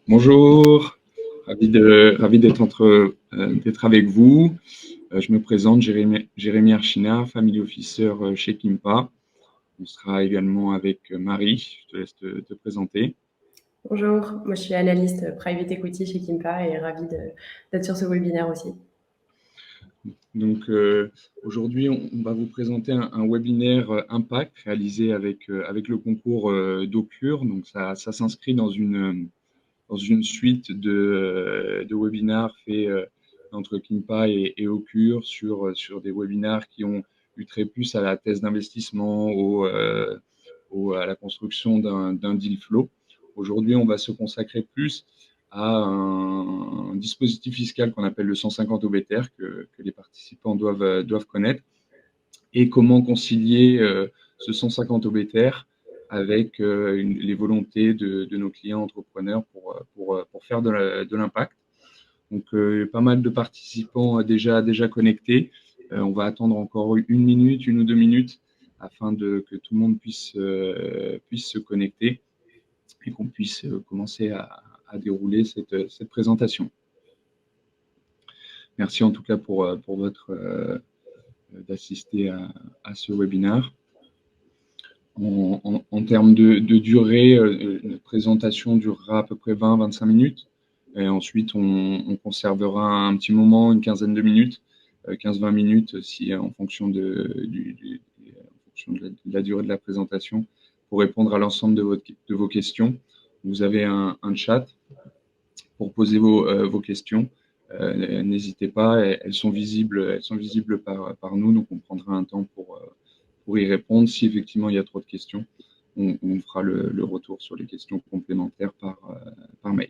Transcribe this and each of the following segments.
Bonjour, ravi d'être avec vous. Je me présente, Jérémy Archinard, Family Officer chez Kimpa. On sera également avec Marie, je te laisse te présenter. Bonjour, moi je suis analyste Private Equity chez Kimpa et ravie d'être sur ce webinaire aussi. Donc aujourd'hui, on va vous présenter un webinaire Impact réalisé avec le concours d'Occur. Donc ça s'inscrit dans une suite de webinaires faits entre Kimpa et Occur sur des webinaires qui ont eu trait plus à la thèse d'investissement, à la construction d'un deal flow. Aujourd'hui, on va se consacrer plus à un dispositif fiscal qu'on appelle le 150 OBTR que les participants doivent connaître et comment concilier ce 150 OBTR avec les volontés de nos clients entrepreneurs pour faire de l'impact. Donc, pas mal de participants déjà connectés. On va attendre encore une ou deux minutes afin que tout le monde puisse se connecter et qu'on puisse commencer à dérouler cette présentation. Merci en tout cas pour d'assister à ce webinaire. En termes de durée, notre présentation durera à peu près 20-25 minutes. Et ensuite, on conservera un petit moment, une quinzaine de minutes, 15-20 minutes, en fonction de la durée de la présentation, pour répondre à l'ensemble de vos questions. Vous avez un chat pour poser vos questions. N'hésitez pas, elles sont visibles par nous, donc on prendra un temps pour y répondre. Si effectivement il y a trop de questions, on fera le retour sur les questions complémentaires par mail.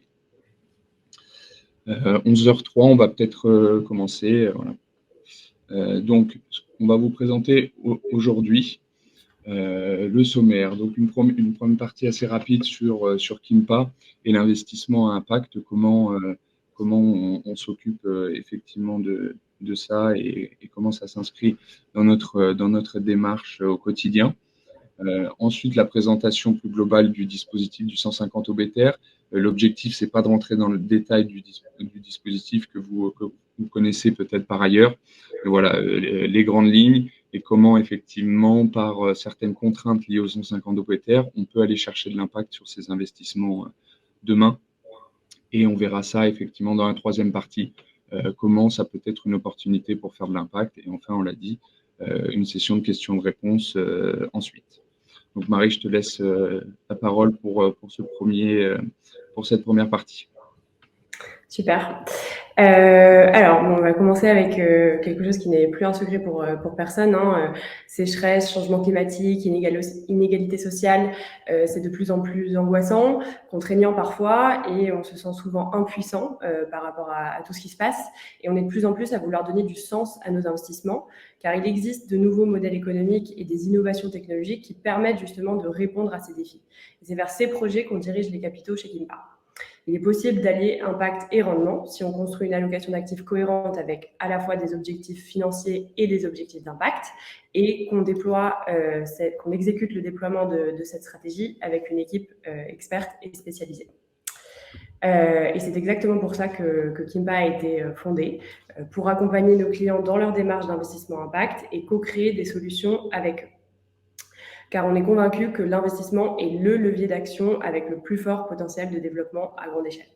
11h03, on va peut-être commencer. Voilà. Donc, on va vous présenter aujourd'hui le sommaire. Donc, une première partie assez rapide sur Kimpa et l'investissement à impact, comment on s'occupe effectivement de ça et comment ça s'inscrit dans notre démarche au quotidien. Ensuite, la présentation plus globale du dispositif du 150 OBTR. L'objectif, c'est pas de rentrer dans le détail du dispositif que vous connaissez peut-être par ailleurs. Mais voilà, les grandes lignes et comment effectivement, par certaines contraintes liées au 150 OBTR, on peut aller chercher de l'impact sur ces investissements demain. Et on verra ça effectivement dans la troisième partie, comment ça peut être une opportunité pour faire de l'impact. Et enfin, on l'a dit, une session de questions-réponses ensuite. Donc Marie, je te laisse la parole pour cette première partie. Super. Alors, on va commencer avec quelque chose qui n'est plus un secret pour personne. Sécheresse, changement climatique, inégalité sociale, c'est de plus en plus angoissant, contraignant parfois, et on se sent souvent impuissant par rapport à tout ce qui se passe. Et on est de plus en plus à vouloir donner du sens à nos investissements, car il existe de nouveaux modèles économiques et des innovations technologiques qui permettent justement de répondre à ces défis. Et c'est vers ces projets qu'on dirige les capitaux chez Kimpa. Il est possible d'allier impact et rendement si on construit une allocation d'actifs cohérente avec à la fois des objectifs financiers et des objectifs d'impact et qu'on exécute le déploiement de cette stratégie avec une équipe experte et spécialisée. Et c'est exactement pour ça que Kimpa a été fondé, pour accompagner nos clients dans leur démarche d'investissement impact et co-créer des solutions avec eux. Car on est convaincu que l'investissement est le levier d'action avec le plus fort potentiel de développement à grande échelle.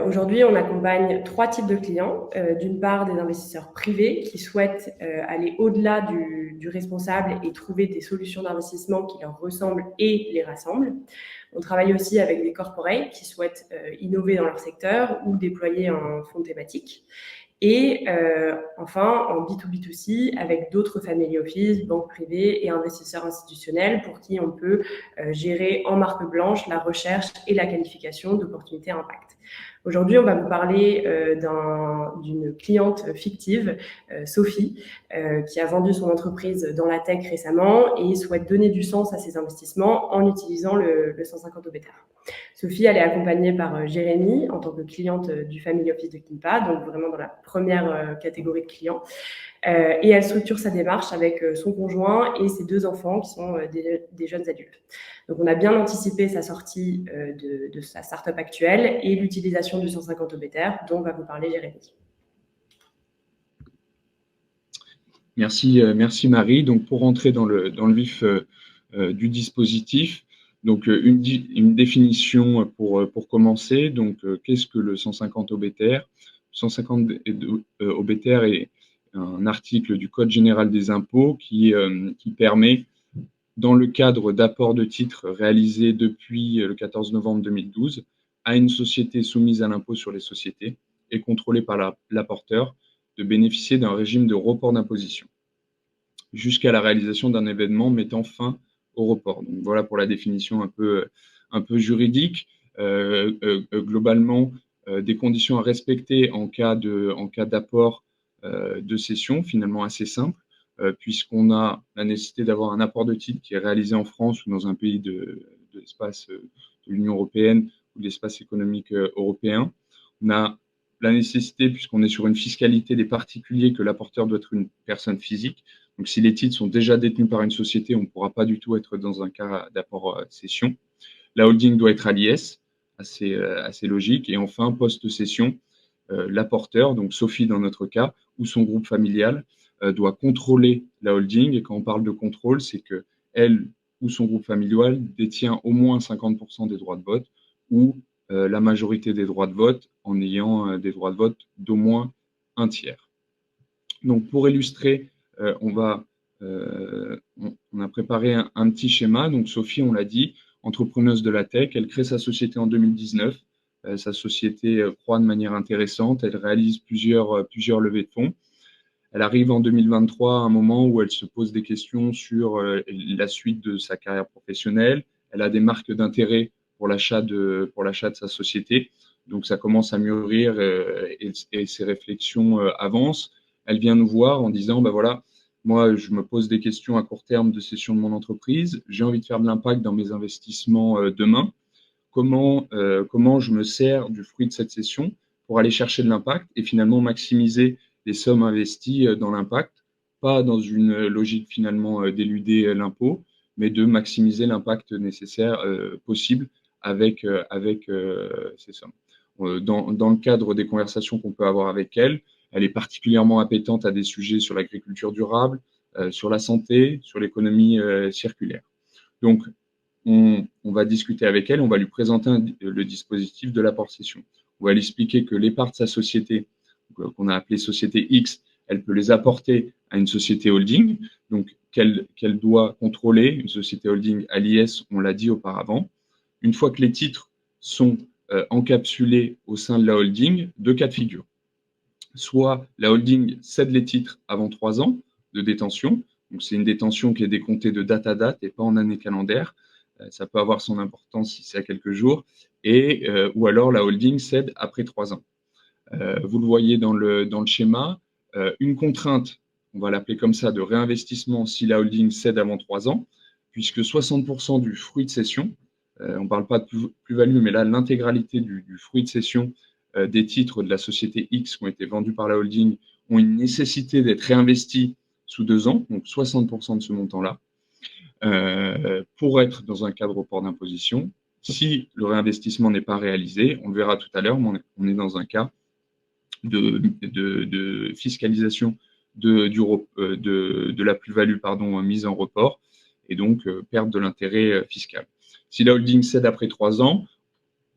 Aujourd'hui, on accompagne 3 types de clients. D'une part, des investisseurs privés qui souhaitent aller au-delà du responsable et trouver des solutions d'investissement qui leur ressemblent et les rassemblent. On travaille aussi avec des corporates qui souhaitent innover dans leur secteur ou déployer un fonds thématique. Et enfin, en B2B2C, avec d'autres family office, banques privées et investisseurs institutionnels pour qui on peut gérer en marque blanche la recherche et la qualification d'opportunités impact. Aujourd'hui, on va vous parler d'une cliente fictive, Sophie, qui a vendu son entreprise dans la tech récemment et souhaite donner du sens à ses investissements en utilisant le 150 OBTR. Sophie, elle est accompagnée par Jérémy en tant que cliente du Family Office de Kinpa, donc vraiment dans la première catégorie de clients. Et elle structure sa démarche avec son conjoint et ses 2 enfants qui sont des jeunes adultes. Donc, on a bien anticipé sa sortie de sa startup actuelle et l'utilisation du 150 obétaires dont va vous parler Jérémy. Merci Marie. Donc, pour rentrer dans le vif du dispositif, donc une définition pour commencer. Donc, qu'est-ce que le 150 obétaire? 150 obétaire est un article du Code général des impôts qui permet, dans le cadre d'apports de titres réalisés depuis le 14 novembre 2012, à une société soumise à l'impôt sur les sociétés et contrôlée par l'apporteur, de bénéficier d'un régime de report d'imposition jusqu'à la réalisation d'un événement mettant fin au report. Donc voilà pour la définition un peu juridique. Globalement, des conditions à respecter en cas d'apport de cession, finalement assez simple, puisqu'on a la nécessité d'avoir un apport de titre qui est réalisé en France ou dans un pays de l'espace de l'Union européenne ou de l'espace économique européen. On a la nécessité, puisqu'on est sur une fiscalité des particuliers, que l'apporteur doit être une personne physique. Donc, si les titres sont déjà détenus par une société, on ne pourra pas du tout être dans un cas d'apport-cession. La holding doit être à l'IS, assez logique. Et enfin, post-cession, l'apporteur, donc Sophie dans notre cas, ou son groupe familial, doit contrôler la holding. Et quand on parle de contrôle, c'est qu'elle ou son groupe familial détient au moins 50% des droits de vote ou la majorité des droits de vote en ayant des droits de vote d'au moins un tiers. Donc, pour illustrer, on a préparé un petit schéma. Donc, Sophie, on l'a dit, entrepreneuse de la tech, elle crée sa société en 2019. Sa société croît de manière intéressante. Elle réalise plusieurs levées de fonds. Elle arrive en 2023 à un moment où elle se pose des questions sur la suite de sa carrière professionnelle. Elle a des marques d'intérêt pour l'achat de sa société. Donc, ça commence à mûrir et ses réflexions avancent. Elle vient nous voir en disant, ben voilà, moi, je me pose des questions à court terme de cession de mon entreprise. J'ai envie de faire de l'impact dans mes investissements demain. Comment je me sers du fruit de cette cession pour aller chercher de l'impact et finalement maximiser les sommes investies dans l'impact, pas dans une logique finalement d'éluder l'impôt, mais de maximiser l'impact nécessaire possible avec ces sommes. Dans le cadre des conversations qu'on peut avoir avec elle, elle est particulièrement appétente à des sujets sur l'agriculture durable, sur la santé, sur l'économie circulaire. Donc, on va discuter avec elle, on va lui présenter le dispositif de l'apport-cession. On va lui expliquer que les parts de sa société, qu'on a appelée société X, elle peut les apporter à une société holding, donc qu'elle doit contrôler, une société holding à l'IS, on l'a dit auparavant. Une fois que les titres sont encapsulés au sein de la holding, 2 cas de figure. Soit la holding cède les titres avant 3 ans de détention, donc c'est une détention qui est décomptée de date à date et pas en année calendaire. Ça peut avoir son importance si c'est à quelques jours, ou alors la holding cède après 3 ans. Vous le voyez dans le schéma, une contrainte, on va l'appeler comme ça, de réinvestissement si la holding cède avant 3 ans, puisque 60% du fruit de cession, on ne parle pas de plus-value, mais là, l'intégralité du fruit de cession des titres de la société X qui ont été vendus par la holding ont une nécessité d'être réinvestis sous 2 ans, donc 60% de ce montant-là, pour être dans un cas de report d'imposition. Si le réinvestissement n'est pas réalisé, on le verra tout à l'heure, on est dans un cas de fiscalisation de la plus-value mise en report et donc perte de l'intérêt fiscal. Si la holding cède après 3 ans,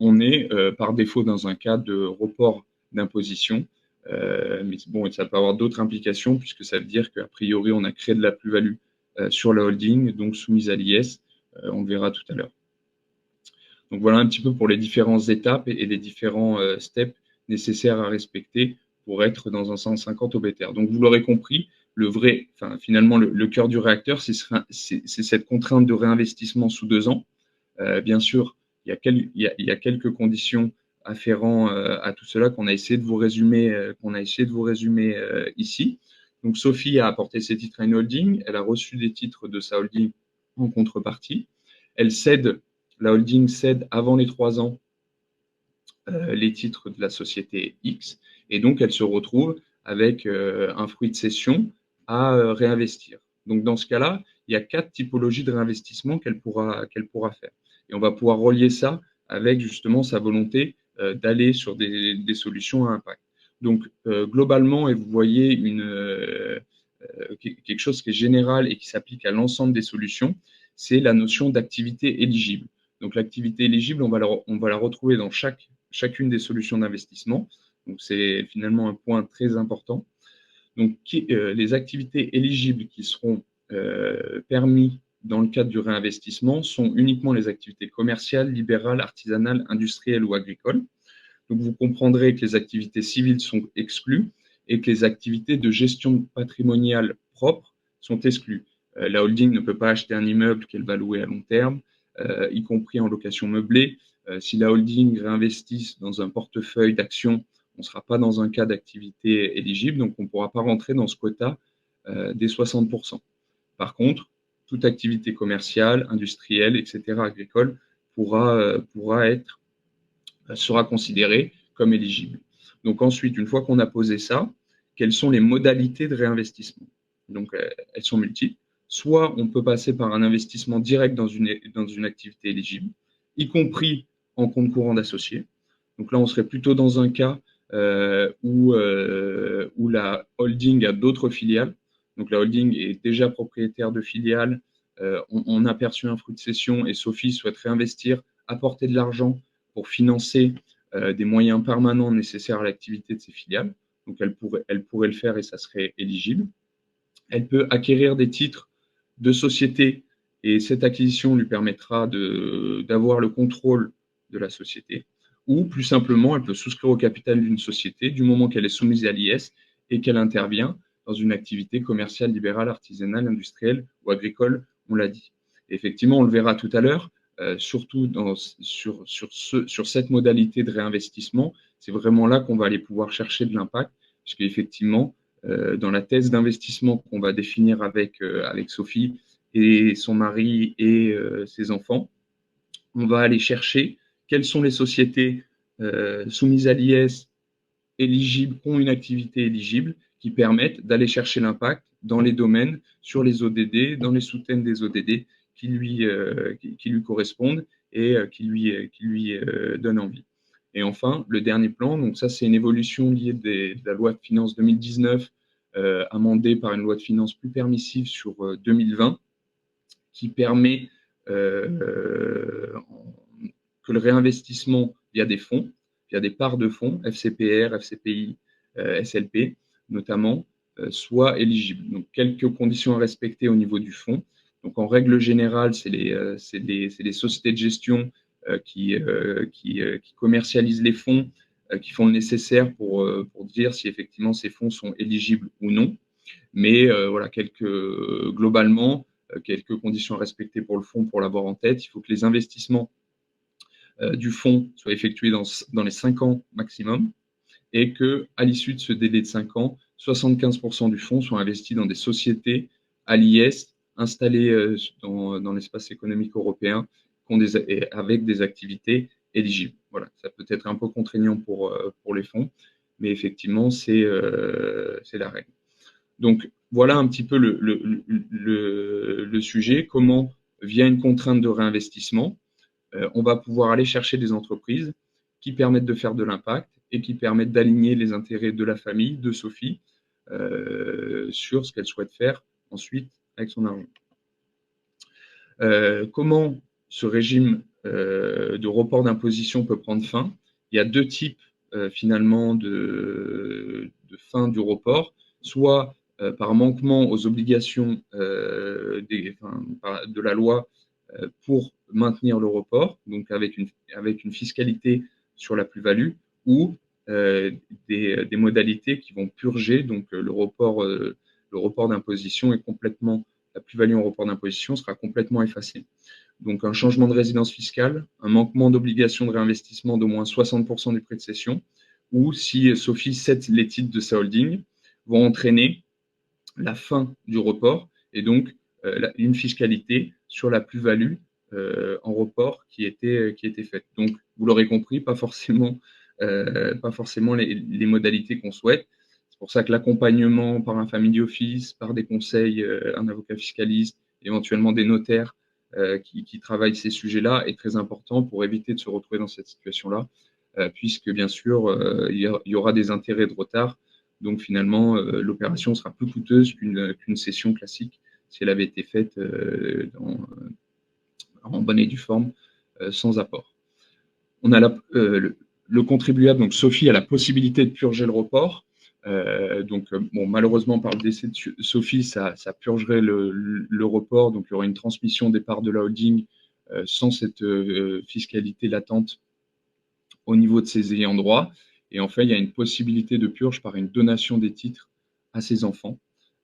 on est par défaut dans un cas de report d'imposition. Mais bon, ça peut avoir d'autres implications puisque ça veut dire qu'a priori, on a créé de la plus-value sur la holding, donc soumise à l'IS. On le verra tout à l'heure. Donc voilà un petit peu pour les différentes étapes et les différents steps nécessaires à respecter pour être dans un 150 obétaire. Donc vous l'aurez compris, finalement le cœur du réacteur, c'est cette contrainte de réinvestissement sous 2 ans. Bien sûr, il y a quelques conditions afférentes à tout cela qu'on a essayé de vous résumer, ici. Donc Sophie a apporté ses titres à une holding, elle a reçu des titres de sa holding en contrepartie. Elle cède la holding cède avant les 3 ans les titres de la société X, et donc elle se retrouve avec un fruit de cession à réinvestir. Donc dans ce cas-là, il y a 4 typologies de réinvestissement qu'elle pourra faire. Et on va pouvoir relier ça avec justement sa volonté d'aller sur des solutions à impact. Donc globalement, et vous voyez quelque chose qui est général et qui s'applique à l'ensemble des solutions, c'est la notion d'activité éligible. Donc l'activité éligible, on va la retrouver dans chacune des solutions d'investissement. Donc c'est finalement un point très important. Donc les activités éligibles qui seront permis dans le cadre du réinvestissement sont uniquement les activités commerciales, libérales, artisanales, industrielles ou agricoles. Donc vous comprendrez que les activités civiles sont exclues et que les activités de gestion patrimoniale propre sont exclues. La holding ne peut pas acheter un immeuble qu'elle va louer à long terme, y compris en location meublée. Si la holding réinvestit dans un portefeuille d'actions, on ne sera pas dans un cas d'activité éligible, donc on ne pourra pas rentrer dans ce quota des 60%. Par contre, toute activité commerciale, industrielle, etc., agricole, sera considérée comme éligible. Donc ensuite, une fois qu'on a posé ça, quelles sont les modalités de réinvestissement? Donc elles sont multiples. Soit on peut passer par un investissement direct dans une activité éligible, y compris en compte courant d'associé. Donc là, on serait plutôt dans un cas où la holding a d'autres filiales. Donc la holding est déjà propriétaire de filiales. On a perçu un fruit de cession et Sophie souhaite réinvestir, apporter de l'argent pour financer des moyens permanents nécessaires à l'activité de ses filiales. Donc elle pourrait le faire et ça serait éligible. Elle peut acquérir des titres de société et cette acquisition lui permettra d'avoir le contrôle de la société. Ou plus simplement, elle peut souscrire au capital d'une société du moment qu'elle est soumise à l'IS et qu'elle intervient dans une activité commerciale, libérale, artisanale, industrielle ou agricole, on l'a dit. Et effectivement, on le verra tout à l'heure, surtout sur cette modalité de réinvestissement, c'est vraiment là qu'on va aller pouvoir chercher de l'impact, puisque effectivement, dans la thèse d'investissement qu'on va définir avec Sophie et son mari et ses enfants, on va aller chercher quelles sont les sociétés soumises à l'IS éligibles, qui ont une activité éligible, qui permettent d'aller chercher l'impact dans les domaines, sur les ODD, dans les sous-thèmes des ODD qui lui correspondent et qui lui donnent envie. Et enfin, le dernier plan, donc ça c'est une évolution liée de la loi de finances 2019, amendée par une loi de finances plus permissive sur 2020, qui permet que le réinvestissement via des fonds, via des parts de fonds, FCPR, FCPI, SLP notamment, soit éligible. Donc quelques conditions à respecter au niveau du fonds. Donc en règle générale, c'est les sociétés de gestion qui commercialisent les fonds, qui font le nécessaire pour dire si effectivement ces fonds sont éligibles ou non. Mais voilà, globalement, quelques conditions à respecter pour le fonds pour l'avoir en tête. Il faut que les investissements du fonds soient effectués dans les 5 ans maximum et qu'à l'issue de ce délai de 5 ans, 75% du fonds soit investi dans des sociétés à l'IS installées dans l'espace économique européen avec des activités éligibles. Voilà, ça peut être un peu contraignant pour les fonds, mais effectivement, c'est la règle. Donc, voilà un petit peu le sujet, comment, via une contrainte de réinvestissement, on va pouvoir aller chercher des entreprises qui permettent de faire de l'impact et qui permettent d'aligner les intérêts de la famille, de Sophie, sur ce qu'elle souhaite faire ensuite avec son argent. Comment ce régime de report d'imposition peut prendre fin? Il y a 2 types finalement de fin du report, soit par manquement aux obligations de la loi pour maintenir le report, donc avec une fiscalité sur la plus-value, ou des modalités qui vont purger, donc le report d'imposition est complètement, la plus-value en report d'imposition sera complètement effacée. Donc un changement de résidence fiscale, un manquement d'obligation de réinvestissement d'au moins 60% du prix de cession, ou si Sophie cède les titres de sa holding, vont entraîner la fin du report et donc une fiscalité sur la plus-value en report qui étaient faites. Donc, vous l'aurez compris, pas forcément les modalités qu'on souhaite. C'est pour ça que l'accompagnement par un family office, par des conseils, un avocat fiscaliste, éventuellement des notaires qui travaillent ces sujets-là est très important pour éviter de se retrouver dans cette situation-là, puisque bien sûr, il y aura des intérêts de retard. Donc finalement, l'opération sera plus coûteuse qu'une session classique si elle avait été faite en bonne et due forme, sans apport. On a le contribuable, donc Sophie, a la possibilité de purger le report. Bon, malheureusement, par le décès de Sophie, ça purgerait le report, donc il y aurait une transmission des parts de la holding sans cette fiscalité latente au niveau de ses ayants droit. Et en fait, il y a une possibilité de purge par une donation des titres à ses enfants,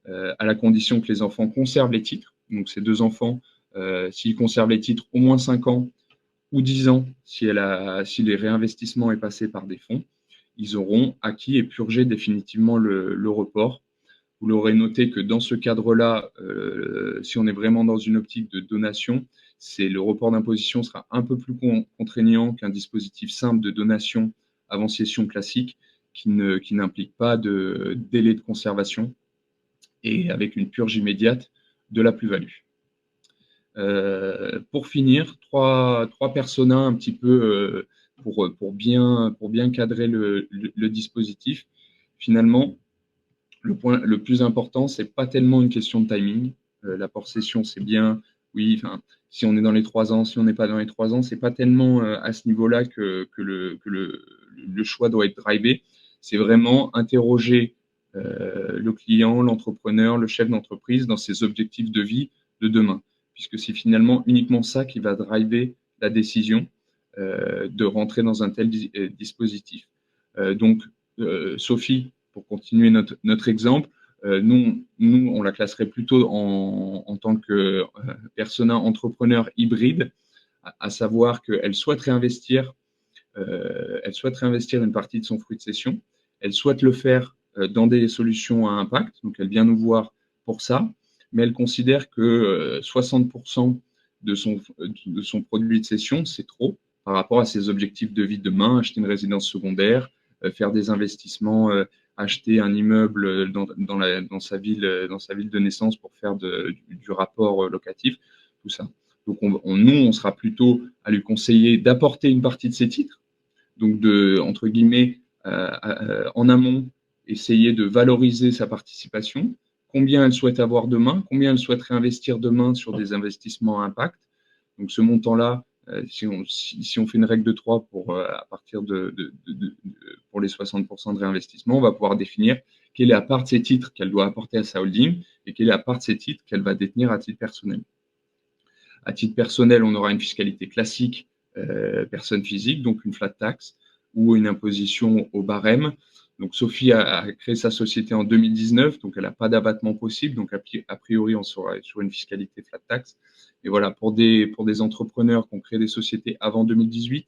à la condition que les enfants conservent les titres. Donc, ces deux enfants, s'ils conservent les titres au moins 5 ans ou 10 ans, si les réinvestissements est passé par des fonds, ils auront acquis et purgé définitivement le report. Vous l'aurez noté que dans ce cadre-là, si on est vraiment dans une optique de donation, le report d'imposition sera un peu plus contraignant qu'un dispositif simple de donation avant cession classique qui n'implique pas de délai de conservation et avec une purge immédiate de la plus-value. Pour finir, trois personas un petit peu pour bien cadrer le dispositif. Finalement, le point le plus important, c'est pas tellement une question de timing. L'apport cession, c'est bien, oui, si on est dans les 3 ans, si on n'est pas dans les 3 ans, c'est pas tellement à ce niveau-là que le choix doit être drivé. C'est vraiment interroger le client, l'entrepreneur, le chef d'entreprise dans ses objectifs de vie de demain, puisque c'est finalement uniquement ça qui va driver la décision de rentrer dans un tel dispositif. Donc, Sophie, pour continuer notre exemple, nous, on la classerait plutôt en tant que persona entrepreneur hybride, à savoir qu'elle souhaite réinvestir une partie de son fruit de cession. Elle souhaite le faire dans des solutions à impact, donc elle vient nous voir pour ça, mais elle considère que 60% de son produit de cession, c'est trop par rapport à ses objectifs de vie de demain, acheter une résidence secondaire, faire des investissements, acheter un immeuble dans sa ville de naissance pour faire du rapport locatif, tout ça. Donc nous, on sera plutôt à lui conseiller d'apporter une partie de ses titres, donc entre guillemets, en amont, essayer de valoriser sa participation, combien elle souhaite avoir demain, combien elle souhaite réinvestir demain sur des investissements à impact. Donc ce montant-là, si on fait une règle de 3 à partir pour les 60% de réinvestissement, on va pouvoir définir quelle est la part de ces titres qu'elle doit apporter à sa holding et quelle est la part de ces titres qu'elle va détenir à titre personnel. À titre personnel, on aura une fiscalité classique, personne physique, donc une flat tax ou une imposition au barème. Donc Sophie a créé sa société en 2019, donc elle n'a pas d'abattement possible, donc a priori on sera sur une fiscalité flat tax. Et voilà, pour des entrepreneurs qui ont créé des sociétés avant 2018,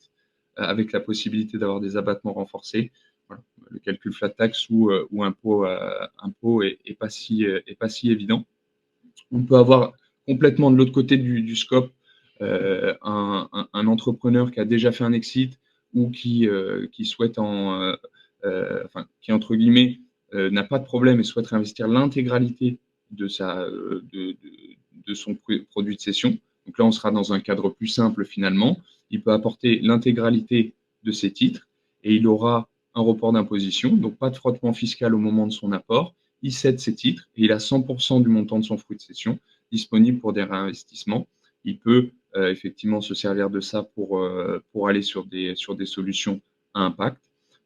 avec la possibilité d'avoir des abattements renforcés, voilà, le calcul flat tax ou impôt est pas si évident. On peut avoir complètement de l'autre côté du scope un entrepreneur qui a déjà fait un exit ou qui souhaite qui entre guillemets n'a pas de problème et souhaite réinvestir l'intégralité de son produit de cession. Donc là, on sera dans un cadre plus simple finalement. Il peut apporter l'intégralité de ses titres et il aura un report d'imposition, donc pas de frottement fiscal au moment de son apport. Il cède ses titres et il a 100% du montant de son fruit de cession disponible pour des réinvestissements. Il peut effectivement se servir de ça pour aller sur des solutions à impact.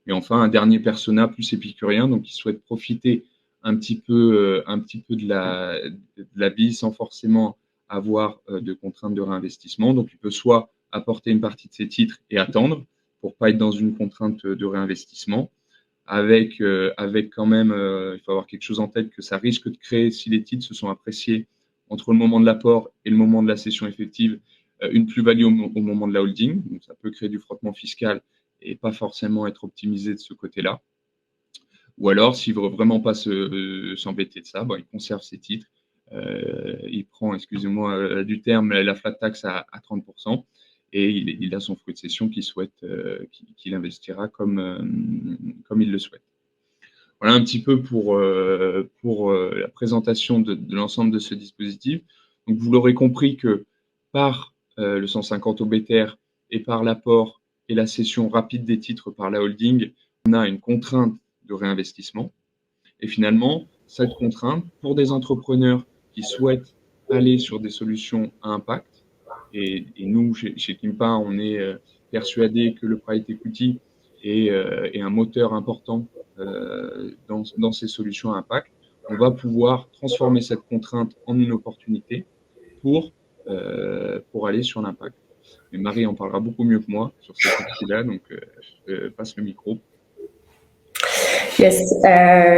Et enfin, un dernier persona plus épicurien, donc qui souhaite profiter un petit peu de la vie sans forcément avoir de contraintes de réinvestissement. Donc, il peut soit apporter une partie de ses titres et attendre pour pas être dans une contrainte de réinvestissement, avec quand même, il faut avoir quelque chose en tête que ça risque de créer, si les titres se sont appréciés entre le moment de l'apport et le moment de la cession effective, une plus-value au moment de la holding. Donc, ça peut créer du frottement fiscal et pas forcément être optimisé de ce côté-là. Ou alors, s'il ne veut vraiment pas s'embêter de ça, il conserve ses titres il prend, excusez-moi du terme, la flat tax à 30%, et il a son fruit de cession qu'il investira comme il le souhaite. Voilà un petit peu pour la présentation de l'ensemble de ce dispositif. Donc, vous l'aurez compris que par le 150 obétaire et par l'apport et la cession rapide des titres par la holding, on a une contrainte de réinvestissement. Et finalement, cette contrainte, pour des entrepreneurs qui souhaitent aller sur des solutions à impact, et nous, chez Kimpa, on est persuadé que le private equity est un moteur important dans ces solutions à impact, on va pouvoir transformer cette contrainte en une opportunité pour aller sur l'impact. Mais Marie en parlera beaucoup mieux que moi sur cette partie-là, donc je passe le micro. Yes.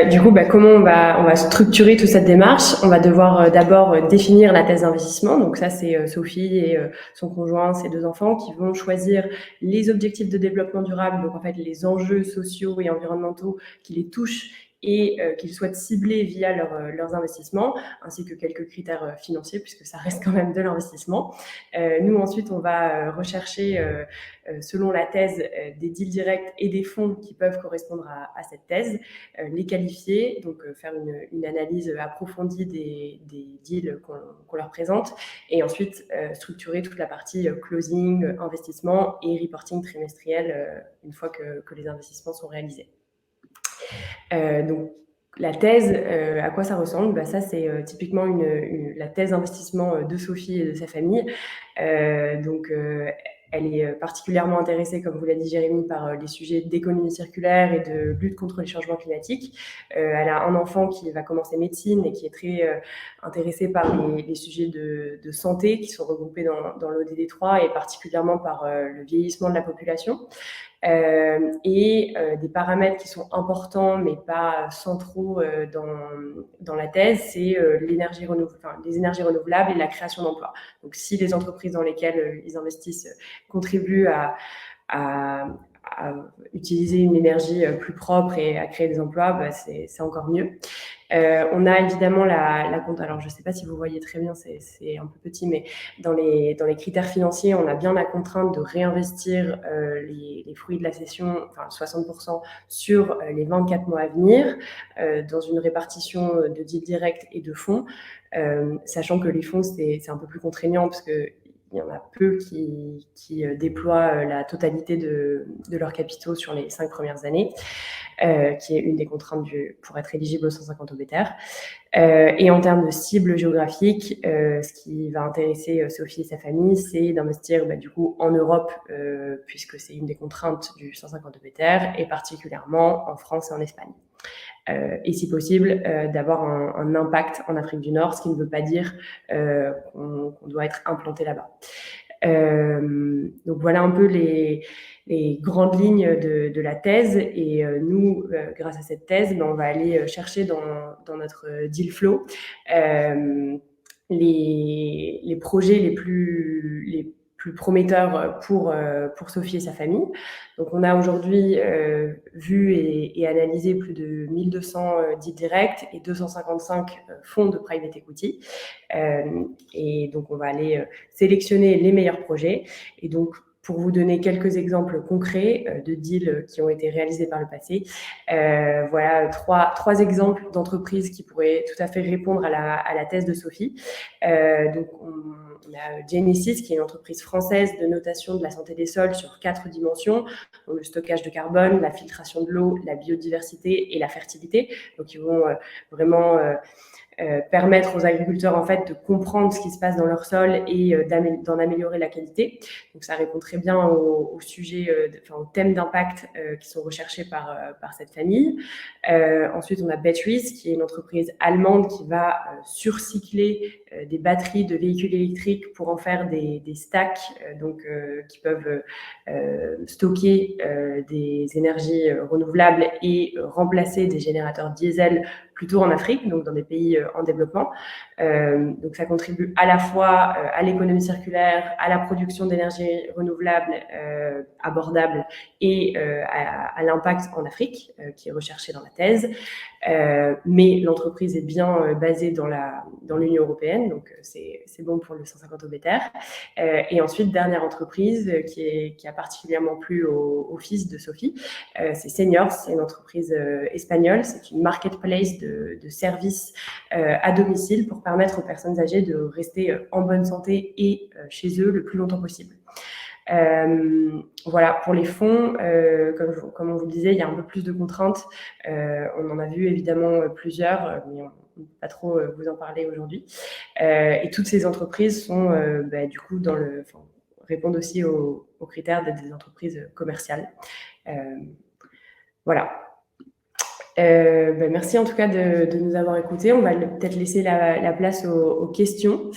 Du coup, comment on va structurer toute cette démarche? On va devoir d'abord définir la thèse d'investissement. Donc ça, c'est Sophie et son conjoint, ses 2 enfants, qui vont choisir les objectifs de développement durable, donc en fait les enjeux sociaux et environnementaux qui les touchent et qu'ils souhaitent cibler via leurs investissements, ainsi que quelques critères financiers, puisque ça reste quand même de l'investissement. Nous, ensuite, on va rechercher, selon la thèse, des deals directs et des fonds qui peuvent correspondre à cette thèse, les qualifier, donc faire une analyse approfondie des deals qu'on leur présente, et ensuite structurer toute la partie closing, investissement et reporting trimestriel une fois que les investissements sont réalisés. Donc, la thèse, à quoi ça ressemble? Ça, c'est typiquement la thèse d'investissement de Sophie et de sa famille. Donc, elle est particulièrement intéressée, comme vous l'a dit Jérémy, par les sujets d'économie circulaire et de lutte contre les changements climatiques. Elle a un enfant qui va commencer médecine et qui est très intéressé par les sujets de santé qui sont regroupés dans l'ODD 3 et particulièrement par le vieillissement de la population. Et des paramètres qui sont importants mais pas centraux dans la thèse, c'est les énergies renouvelables et la création d'emplois. Donc si les entreprises dans lesquelles ils investissent contribuent à utiliser une énergie plus propre et à créer des emplois, c'est encore mieux. On a évidemment alors je ne sais pas si vous voyez très bien, c'est un peu petit, mais dans les critères financiers, on a bien la contrainte de réinvestir les fruits de la cession, enfin 60% sur les 24 mois à venir, dans une répartition de deals directs et de fonds, sachant que les fonds, c'est un peu plus contraignant parce que il y en a peu qui déploient la totalité de leurs capitaux sur les 5 premières années, qui est une des contraintes pour être éligible aux 150 obétaires. Et en termes de cible géographique, ce qui va intéresser Sophie et sa famille, c'est d'investir du coup en Europe, puisque c'est une des contraintes du 150 obétaires, et particulièrement en France et en Espagne. Et si possible, d'avoir un impact en Afrique du Nord, ce qui ne veut pas dire qu'on doit être implanté là-bas. Donc voilà un peu les grandes lignes de la thèse, et nous, grâce à cette thèse, on va aller chercher dans notre deal flow les projets les plus prometteurs pour Sophie et sa famille. Donc on a aujourd'hui vu et analysé plus de 1200 deals directs et 255 fonds de private equity. Et donc on va aller sélectionner les meilleurs projets. Et donc, pour vous donner quelques exemples concrets de deals qui ont été réalisés par le passé, voilà trois exemples d'entreprises qui pourraient tout à fait répondre à la thèse de Sophie. Donc, on a Genesis, qui est une entreprise française de notation de la santé des sols sur 4 dimensions, donc le stockage de carbone, la filtration de l'eau, la biodiversité et la fertilité. Donc, ils vont vraiment permettre aux agriculteurs en fait de comprendre ce qui se passe dans leur sol et d'en améliorer la qualité. Donc ça répond très bien au sujet, aux thèmes d'impact qui sont recherchés par cette famille. Ensuite, on a Batteries, qui est une entreprise allemande qui va surcycler des batteries de véhicules électriques pour en faire des stacks, qui peuvent stocker des énergies renouvelables et remplacer des générateurs diesel plutôt en Afrique, donc dans des pays en développement. Donc ça contribue à la fois à l'économie circulaire, à la production d'énergie renouvelable abordable et à l'impact en Afrique, qui est recherché dans la thèse. Mais l'entreprise est bien basée dans l'Union européenne, donc c'est bon pour le 150 Obéter. Et ensuite, dernière entreprise qui a particulièrement plu au fils de Sophie, c'est Seniors, c'est une entreprise espagnole, c'est une marketplace de services à domicile pour permettre aux personnes âgées de rester en bonne santé et chez eux le plus longtemps possible. Voilà, pour les fonds, comme on vous le disait, il y a un peu plus de contraintes. On en a vu évidemment plusieurs, mais on ne peut pas trop vous en parler aujourd'hui. Et toutes ces entreprises sont du coup répondent aussi aux critères des entreprises commerciales. Voilà. Merci en tout cas de nous avoir écoutés. On va peut-être laisser la place aux questions.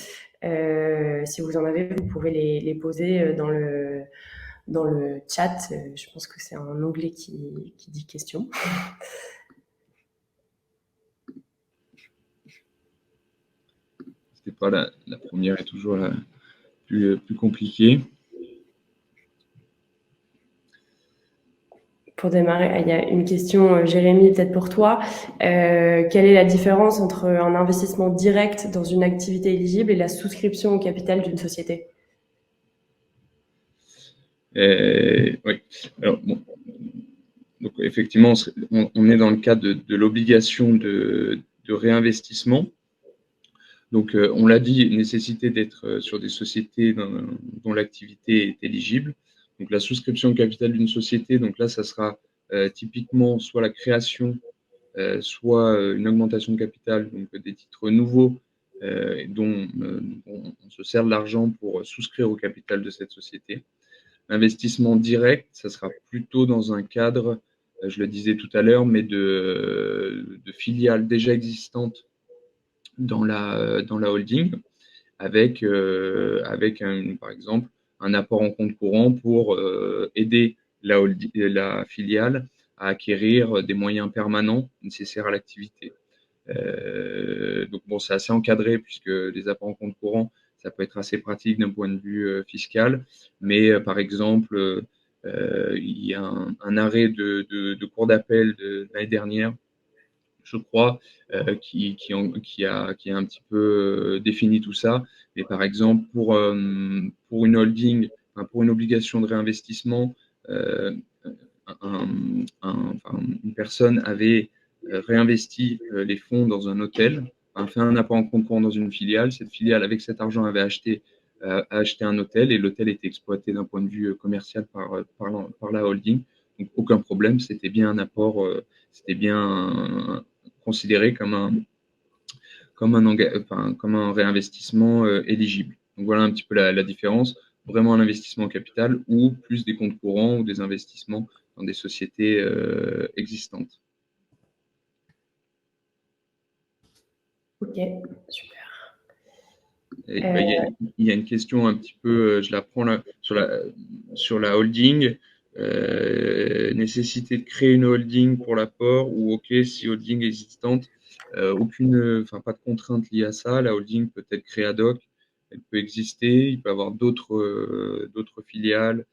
Si vous en avez, vous pouvez les poser dans le chat. Je pense que c'est un onglet qui dit questions. C'était pas la première est toujours la plus compliquée. Pour démarrer, il y a une question, Jérémy, peut-être pour toi. Quelle est la différence entre un investissement direct dans une activité éligible et la souscription au capital d'une société ? Oui. Alors, bon. Donc, effectivement, on est dans le cadre de l'obligation de réinvestissement. Donc, on l'a dit, nécessité d'être sur des sociétés dont l'activité est éligible. Donc, la souscription au capital d'une société, donc là, ça sera typiquement soit la création, soit une augmentation de capital, donc des titres nouveaux dont on se sert de l'argent pour souscrire au capital de cette société. L'investissement direct, ça sera plutôt dans un cadre, je le disais tout à l'heure, mais de filiales déjà existantes dans la holding, avec par exemple un apport en compte courant pour aider la filiale à acquérir des moyens permanents nécessaires à l'activité. Donc bon, c'est assez encadré puisque les apports en compte courant, ça peut être assez pratique d'un point de vue fiscal, mais par exemple, il y a un arrêt de cour d'appel de l'année dernière, je crois, qui a un petit peu défini tout ça. Mais par exemple, pour une holding, pour une obligation de réinvestissement, une personne avait réinvesti les fonds dans un hôtel, fait un apport en compte courant dans une filiale. Cette filiale, avec cet argent, avait acheté un hôtel et l'hôtel était exploité d'un point de vue commercial par la holding. Donc, aucun problème, c'était bien un apport, c'était bien considéré comme un réinvestissement éligible. Donc, voilà un petit peu la différence. Vraiment un investissement en capital ou plus des comptes courants ou des investissements dans des sociétés existantes. Ok, super. Il y a une question un petit peu, je la prends là, sur la holding. Nécessité de créer une holding pour l'apport ou ok, si holding existante, pas de contrainte liée à ça. La holding peut être créée ad hoc, elle peut exister, il peut y avoir d'autres filiales,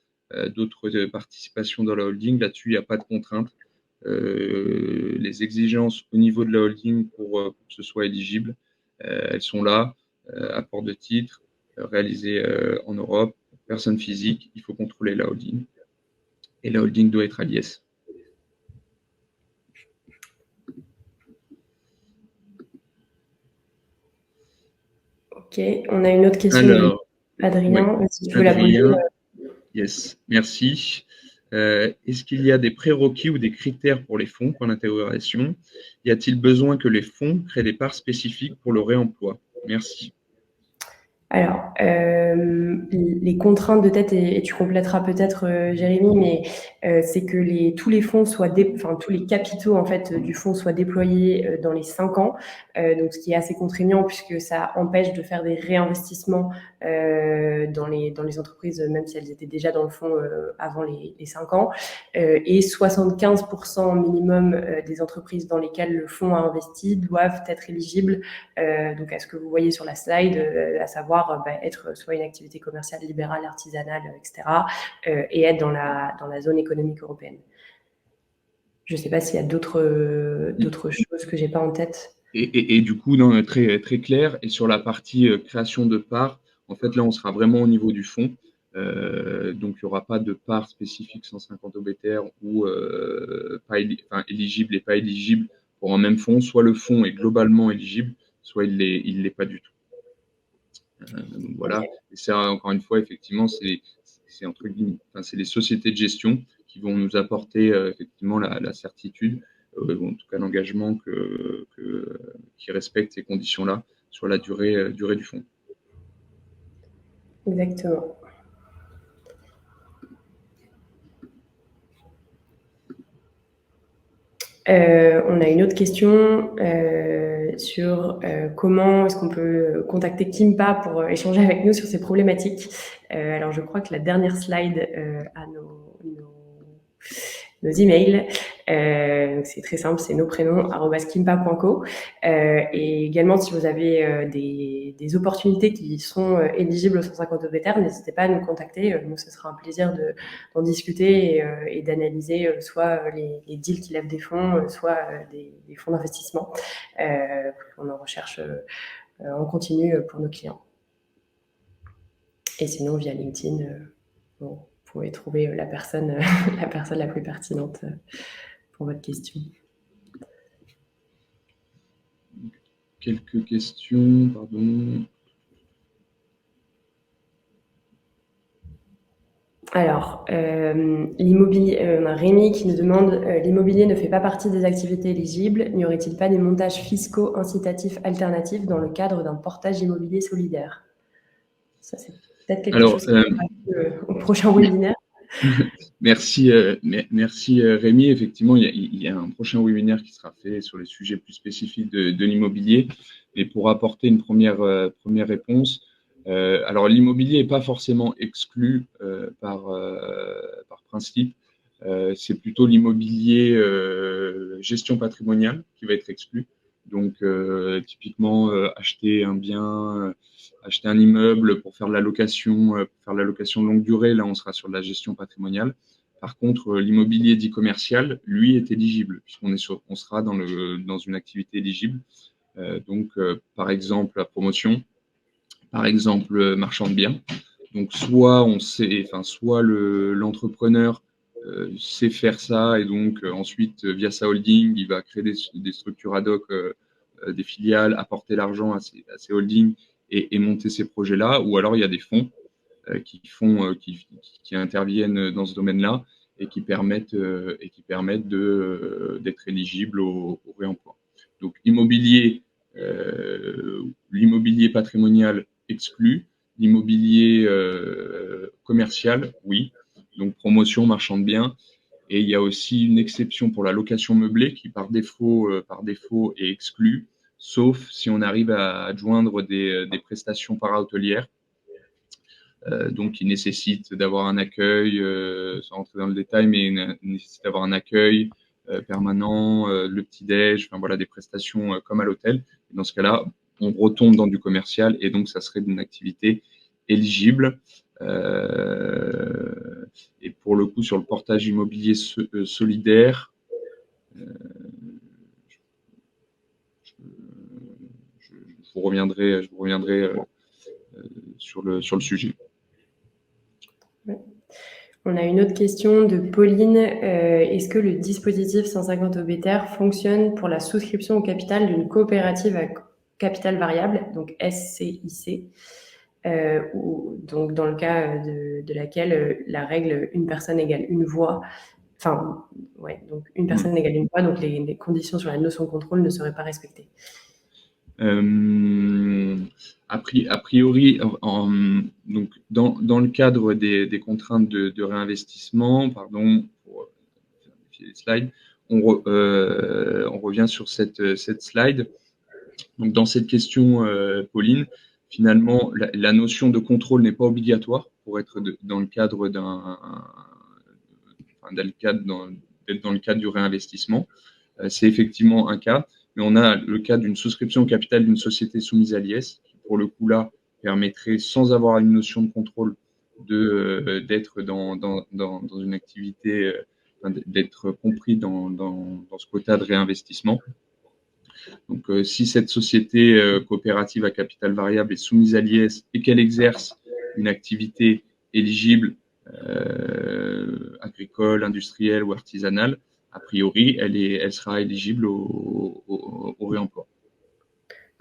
d'autres participations dans la holding. Là-dessus, il n'y a pas de contrainte. Les exigences au niveau de la holding pour que ce soit éligible, elles sont là. Apport de titres réalisé en Europe, personne physique, il faut contrôler la holding. Et la holding doit être à l'IS. Ok, on a une autre question. Alors, Adrien, oui, si tu veux la poser. Yes, merci. Est-ce qu'il y a des prérequis ou des critères pour les fonds, point d'interrogation? Y a-t-il besoin que les fonds créent des parts spécifiques pour le réemploi? Merci. Alors, les contraintes de tête, et tu compléteras peut-être, Jérémy, mais c'est que tous les fonds soient tous les capitaux en fait du fonds soient déployés dans les 5 ans. Donc, ce qui est assez contraignant puisque ça empêche de faire des réinvestissements dans les entreprises, même si elles étaient déjà dans le fonds avant les 5 ans. Et 75% minimum des entreprises dans lesquelles le fonds a investi doivent être éligibles donc à ce que vous voyez sur la slide, à savoir être soit une activité commerciale, libérale, artisanale, etc., et être dans la zone économique européenne. Je ne sais pas s'il y a d'autres choses que j'ai pas en tête. Et du coup, très, très clair. Et sur la partie création de parts, en fait, là, on sera vraiment au niveau du fonds. Donc, il n'y aura pas de part spécifique 150 OBTR ou éligible et pas éligible pour un même fonds. Soit le fonds est globalement éligible, soit il l'est pas du tout. Donc voilà. Okay. Et ça, encore une fois, effectivement, c'est les sociétés de gestion qui vont nous apporter effectivement la certitude, en tout cas l'engagement qui respecte ces conditions-là sur la durée du fonds. Exactement. On a une autre question sur comment est-ce qu'on peut contacter Kimpa pour échanger avec nous sur ces problématiques. Alors, je crois que la dernière slide a nos emails. C'est très simple, c'est nos prénoms @kimpa.co. Et également, si vous avez des opportunités qui sont éligibles aux 150 OBTR, n'hésitez pas à nous contacter. Nous, ce sera un plaisir d'en discuter et d'analyser soit les deals qui lèvent des fonds, soit des fonds d'investissement. On en recherche en continu pour nos clients. Et sinon, via LinkedIn, vous pouvez trouver la personne la plus pertinente pour votre question. Quelques questions, pardon. Alors, l'immobilier, on a Rémi qui nous demande l'immobilier ne fait pas partie des activités éligibles. N'y aurait-il pas des montages fiscaux incitatifs alternatifs dans le cadre d'un portage immobilier solidaire? Ça, c'est peut-être quelque chose qui va au prochain webinaire. Merci Rémi. Effectivement, il y a un prochain webinaire qui sera fait sur les sujets plus spécifiques de l'immobilier. Et pour apporter une première réponse, alors l'immobilier n'est pas forcément exclu par principe. C'est plutôt l'immobilier gestion patrimoniale qui va être exclu. Donc, typiquement, acheter un bien, acheter un immeuble pour faire de la location longue durée, là, on sera sur de la gestion patrimoniale. Par contre, l'immobilier dit commercial, lui, est éligible, puisqu'on sera dans une activité éligible. Donc, par exemple, la promotion, par exemple, marchand de biens. Donc, soit l'entrepreneur sait faire ça et donc ensuite via sa holding il va créer des structures ad hoc, des filiales, apporter l'argent à ces holdings et monter ces projets-là, ou alors il y a des fonds qui interviennent dans ce domaine-là et qui permettent d'être éligibles au réemploi. Donc l'immobilier patrimonial exclu, l'immobilier commercial, oui. Donc promotion, marchand de biens. Et il y a aussi une exception pour la location meublée qui par défaut est exclue, sauf si on arrive à adjoindre des prestations para-hôtelières, donc qui nécessitent d'avoir un accueil, sans rentrer dans le détail, mais nécessite d'avoir un accueil permanent, le petit-déj, enfin voilà, des prestations comme à l'hôtel. Dans ce cas-là, on retombe dans du commercial et donc ça serait une activité éligible. Et pour le coup, sur le portage immobilier solidaire, je vous reviendrai sur le sujet. On a une autre question de Pauline. Est-ce que le dispositif 150 OBTR fonctionne pour la souscription au capital d'une coopérative à capital variable, donc SCIC, ou donc dans le cas de laquelle la règle une personne égale une voix, donc une personne égale une voix, donc les conditions sur la notion de contrôle ne seraient pas respectées. A priori, donc dans le cadre des contraintes de réinvestissement, pardon, pour vérifier les slides, on revient sur cette slide. Donc dans cette question, Pauline, finalement, la notion de contrôle n'est pas obligatoire pour être dans le cadre d'être dans le cadre du réinvestissement. C'est effectivement un cas, mais on a le cas d'une souscription au capital d'une société soumise à l'IS, qui pour le coup là permettrait, sans avoir une notion de contrôle, d'être dans une activité, d'être compris dans ce quota de réinvestissement. Donc, si cette société coopérative à capital variable est soumise à l'IS et qu'elle exerce une activité éligible, agricole, industrielle ou artisanale, a priori, elle sera éligible au réemploi.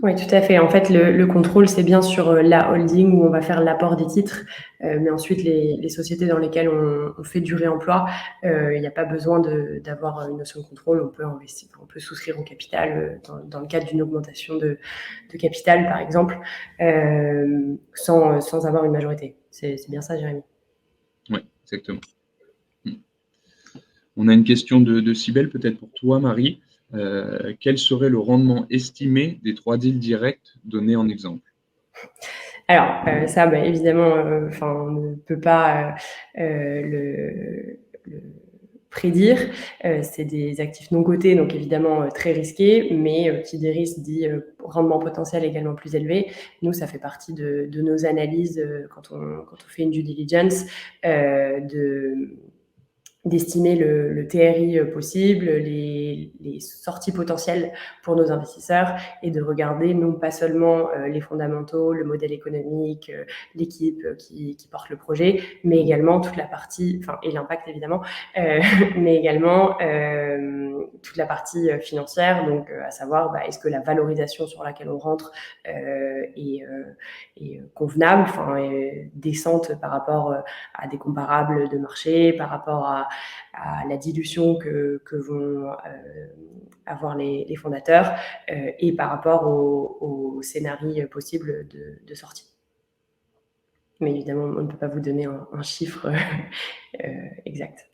Oui, tout à fait. En fait, le contrôle, c'est bien sur la holding où on va faire l'apport des titres, mais ensuite, les sociétés dans lesquelles on fait du réemploi, il n'y a pas besoin d'avoir une notion de contrôle. On peut investir, on peut souscrire au capital dans le cadre d'une augmentation de capital, par exemple, sans avoir une majorité. C'est bien ça, Jérémy? Oui, exactement. On a une question de Cybèle, peut-être pour toi, Marie. Quel serait le rendement estimé des 3 deals directs donnés en exemple? Alors, ça, bah, évidemment, on ne peut pas le prédire. C'est des actifs non cotés, donc évidemment très risqués, mais qui des risques dit rendement potentiel également plus élevé. Nous, ça fait partie de nos analyses quand on fait une due diligence, d'estimer le TRI possible, les sorties potentielles pour nos investisseurs et de regarder non pas seulement les fondamentaux, le modèle économique, l'équipe qui porte le projet, mais également toute la partie, et l'impact évidemment, mais également toute la partie financière, donc à savoir est-ce que la valorisation sur laquelle on rentre est convenable, est décente par rapport à des comparables de marché, par rapport à la dilution que vont avoir les fondateurs et par rapport au scénario possible de sortie. Mais évidemment, on ne peut pas vous donner un chiffre exact.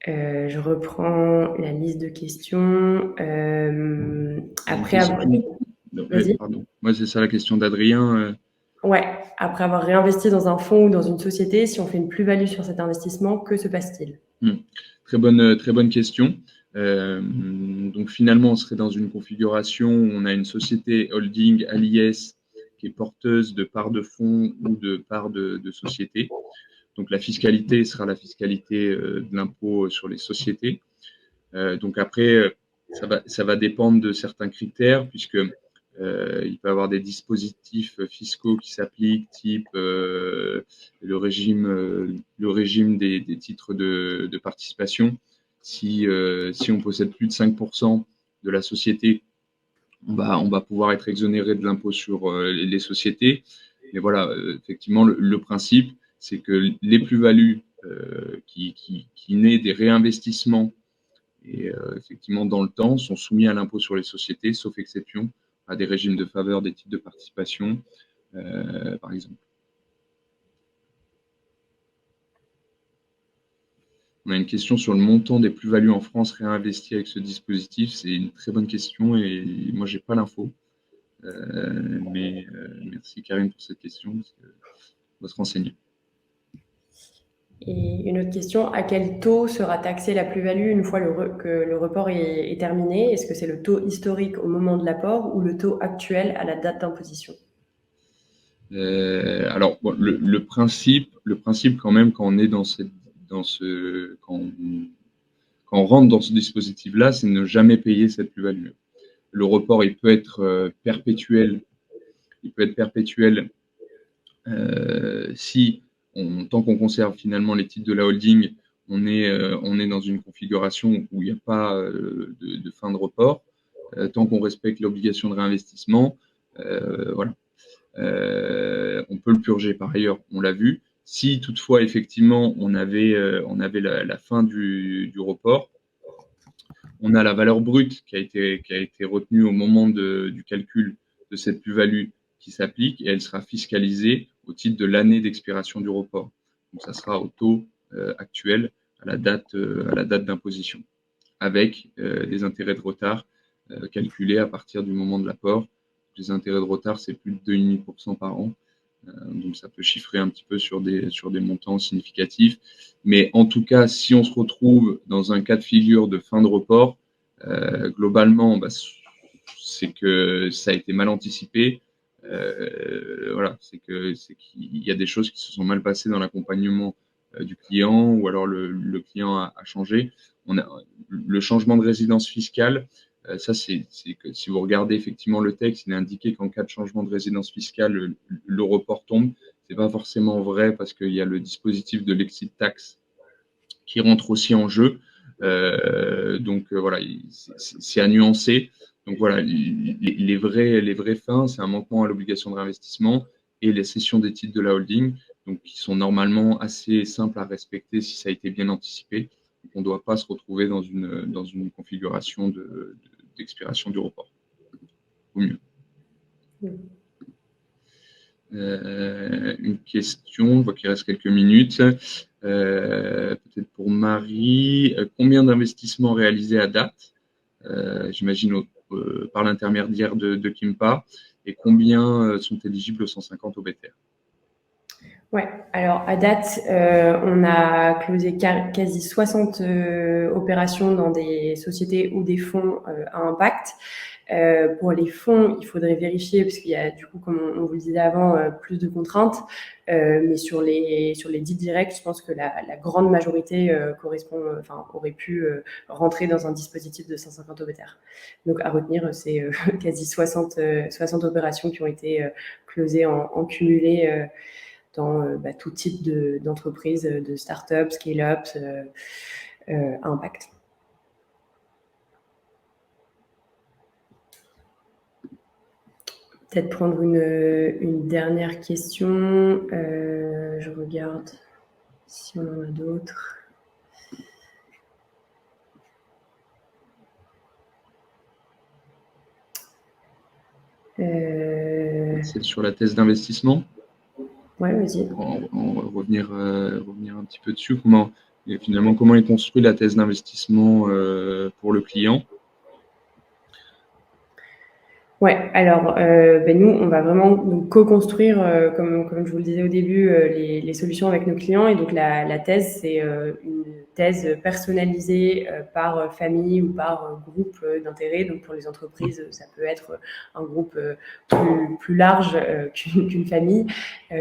Je reprends la liste de questions. Après avoir... Pardon. Moi, c'est ça la question d'Adrien. Ouais, après avoir réinvesti dans un fonds ou dans une société, si on fait une plus-value sur cet investissement, que se passe-t-il? Très bonne question. Donc finalement, on serait dans une configuration où on a une société holding à l'IS qui est porteuse de parts de fonds ou de parts de société. Donc la fiscalité sera la fiscalité de l'impôt sur les sociétés. Donc après, ça va dépendre de certains critères, puisque il peut y avoir des dispositifs fiscaux qui s'appliquent, type le régime des titres de participation. Si on possède plus de 5% de la société, on va pouvoir être exonéré de l'impôt sur les sociétés. Mais voilà, effectivement, le principe, c'est que les plus-values qui naissent des réinvestissements et effectivement, dans le temps, sont soumis à l'impôt sur les sociétés, sauf exception à des régimes de faveur des titres de participation, par exemple. On a une question sur le montant des plus-values en France réinvesties avec ce dispositif. C'est une très bonne question et moi, je n'ai pas l'info. Mais merci Karine pour cette question, parce que on va se renseigner. Et une autre question, à quel taux sera taxée la plus-value une fois que le report est terminé? Est-ce que c'est le taux historique au moment de l'apport ou le taux actuel à la date d'imposition? Alors, bon, le principe quand même, quand on est quand on rentre dans ce dispositif-là, c'est ne jamais payer cette plus-value. Le report, il peut être perpétuel. Il peut être perpétuel si, tant qu'on conserve finalement les titres de la holding, on est dans une configuration où il n'y a pas de fin de report. Tant qu'on respecte l'obligation de réinvestissement, voilà. On peut le purger par ailleurs, on l'a vu. Si toutefois, effectivement, on avait la fin du report, on a la valeur brute qui a été retenue au moment du calcul de cette plus-value qui s'applique et elle sera fiscalisée au titre de l'année d'expiration du report. Donc, ça sera au taux actuel à la date d'imposition, avec les intérêts de retard calculés à partir du moment de l'apport. Les intérêts de retard, c'est plus de 2,5% par an. Donc, ça peut chiffrer un petit peu sur des montants significatifs. Mais en tout cas, si on se retrouve dans un cas de figure de fin de report, globalement, c'est que ça a été mal anticipé. Voilà, c'est qu'il y a des choses qui se sont mal passées dans l'accompagnement du client, ou alors le client a changé. Le changement de résidence fiscale, ça, c'est que si vous regardez effectivement le texte, il est indiqué qu'en cas de changement de résidence fiscale, le report tombe. C'est pas forcément vrai parce qu'il y a le dispositif de l'exit tax qui rentre aussi en jeu. Donc voilà, c'est à nuancer. Donc voilà, les vrais fins, c'est un manquement à l'obligation de réinvestissement et les cessions des titres de la holding, donc qui sont normalement assez simples à respecter si ça a été bien anticipé. Donc, on ne doit pas se retrouver dans une configuration d'expiration du report. Au mieux. Une question, je vois qu'il reste quelques minutes. Peut-être pour Marie, combien d'investissements réalisés à date, j'imagine par l'intermédiaire de Kimpa, et combien sont éligibles aux 150 OBTR? Ouais, alors à date, on a closé quasi 60 opérations dans des sociétés ou des fonds à impact. Pour les fonds, il faudrait vérifier parce qu'il y a du coup, comme on vous le disait avant, plus de contraintes. Mais sur les dits directs, je pense que la grande majorité aurait pu rentrer dans un dispositif de 150 OBTR. Donc à retenir, c'est quasi 60 opérations qui ont été closées en cumulé dans tout type d'entreprise, de start-up, scale-up, impact. Peut-être prendre une dernière question. Je regarde si on en a d'autres. C'est sur la thèse d'investissement. Ouais, vas-y. On va revenir un petit peu dessus. Comment est construite la thèse d'investissement pour le client? Ouais, alors nous, on va vraiment co-construire, comme je vous le disais au début, les solutions avec nos clients. Et donc la thèse, c'est une thèse personnalisée par famille ou par groupe d'intérêt. Donc pour les entreprises, ça peut être un groupe plus large qu'une famille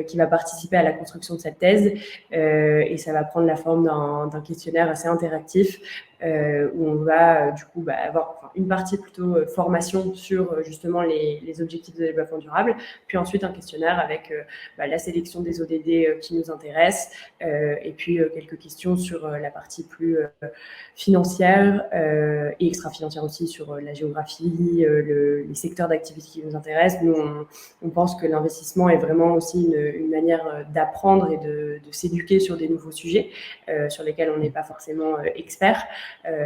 qui va participer à la construction de cette thèse. Et ça va prendre la forme d'un questionnaire assez interactif où on va du coup avoir une partie plutôt formation sur justement les objectifs de développement durable, puis ensuite un questionnaire avec la sélection des ODD qui nous intéressent, et puis quelques questions sur la partie plus financière et extra-financière aussi, sur la géographie, les secteurs d'activité qui nous intéressent. Nous, on pense que l'investissement est vraiment aussi une manière d'apprendre et de s'éduquer sur des nouveaux sujets sur lesquels on n'est pas forcément expert.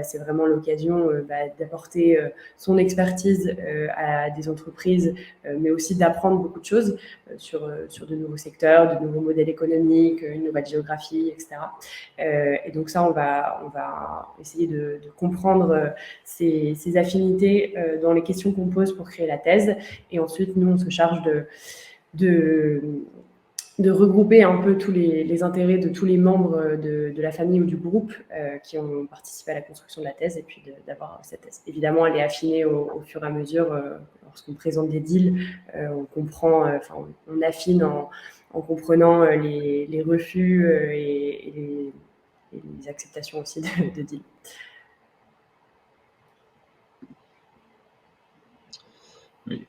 C'est vraiment l'occasion d'apporter son expertise à des entreprises, mais aussi d'apprendre beaucoup de choses sur de nouveaux secteurs, de nouveaux modèles économiques, une nouvelle géographie, etc. Et donc ça, on va essayer de comprendre ces affinités dans les questions qu'on pose pour créer la thèse. Et ensuite, nous, on se charge de regrouper un peu tous les intérêts de tous les membres de la famille ou du groupe qui ont participé à la construction de la thèse, et puis d'avoir cette thèse. Évidemment, elle est affinée au fur et à mesure. Lorsqu'on présente des deals, on comprend, on affine en comprenant les refus et les acceptations aussi de deals. Oui.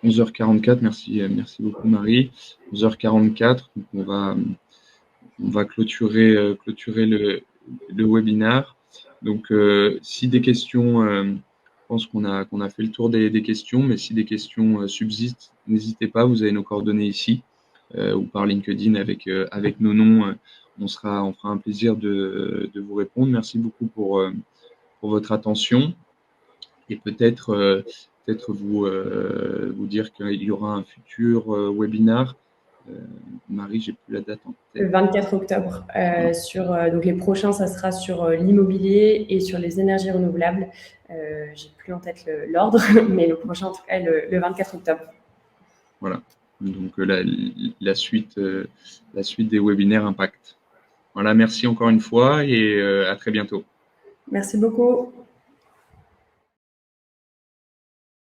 11h44, merci beaucoup Marie. 11h44, donc on va clôturer le webinaire. Donc si des questions, je pense qu'on a fait le tour des questions, mais si des questions subsistent, n'hésitez pas, vous avez nos coordonnées ici, ou par LinkedIn avec nos noms, on fera un plaisir de vous répondre. Merci beaucoup pour pour votre attention et peut-être vous dire qu'il y aura un futur webinaire. Marie, j'ai plus la date en Le tête. 24 octobre. Donc les prochains, ça sera sur l'immobilier et sur les énergies renouvelables. J'ai plus en tête l'ordre, mais le prochain, en tout cas, le 24 octobre. Voilà. Donc la suite des webinaires Impact. Voilà, merci encore une fois et à très bientôt. Merci beaucoup.